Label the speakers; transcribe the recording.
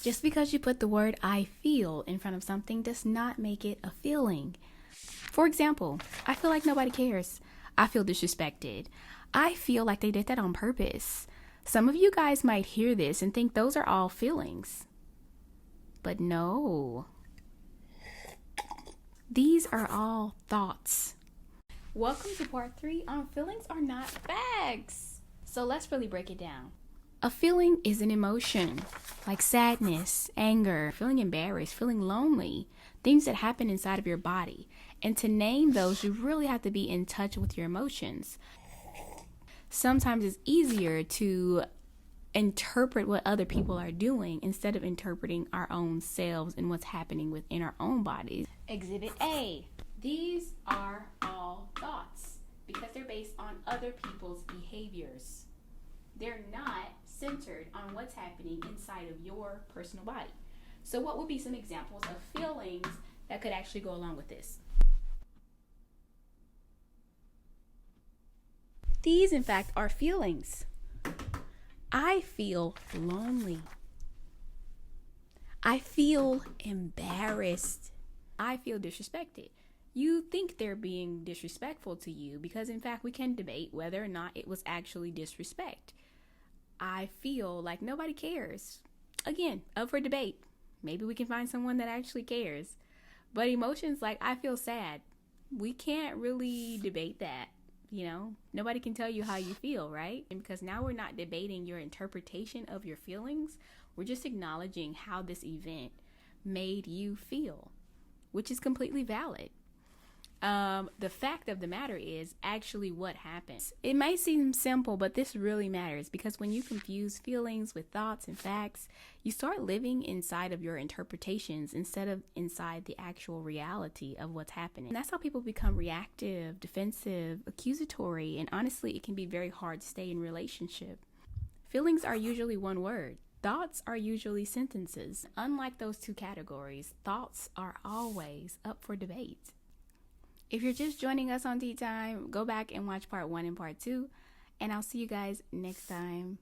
Speaker 1: Just because you put the word I feel in front of something does not make it a feeling. For example, I feel like nobody cares. I feel disrespected. I feel like they did that on purpose. Some of you guys might hear this and think those are all feelings. But no. These are all thoughts. Welcome to part 3 on feelings are not facts. So let's really break it down. A feeling is an emotion, like sadness, anger, feeling embarrassed, feeling lonely, things that happen inside of your body. And to name those, you really have to be in touch with your emotions. Sometimes it's easier to interpret what other people are doing instead of interpreting our own selves and what's happening within our own bodies. Exhibit A. These are all thoughts because they're based on other people's behaviors. They're not centered on what's happening inside of your personal body. So what would be some examples of feelings that could actually go along with this? These, in fact, are feelings. I feel lonely. I feel embarrassed. I feel disrespected. You think they're being disrespectful to you because, in fact, we can debate whether or not it was actually disrespect. I feel like nobody cares. Again, up for debate. Maybe we can find someone that actually cares. But emotions like I feel sad, we can't really debate that. You know, nobody can tell you how you feel, right? And because now we're not debating your interpretation of your feelings, we're just acknowledging how this event made you feel, which is completely valid. The fact of the matter is actually what happens. It might seem simple, but this really matters because when you confuse feelings with thoughts and facts, you start living inside of your interpretations instead of inside the actual reality of what's happening. And that's how people become reactive, defensive, accusatory, and honestly, it can be very hard to stay in relationship. Feelings are usually one word. Thoughts are usually sentences. Unlike those two categories, thoughts are always up for debate. If you're just joining us on Tea Time, go back and watch part 1 and part 2, and I'll see you guys next time.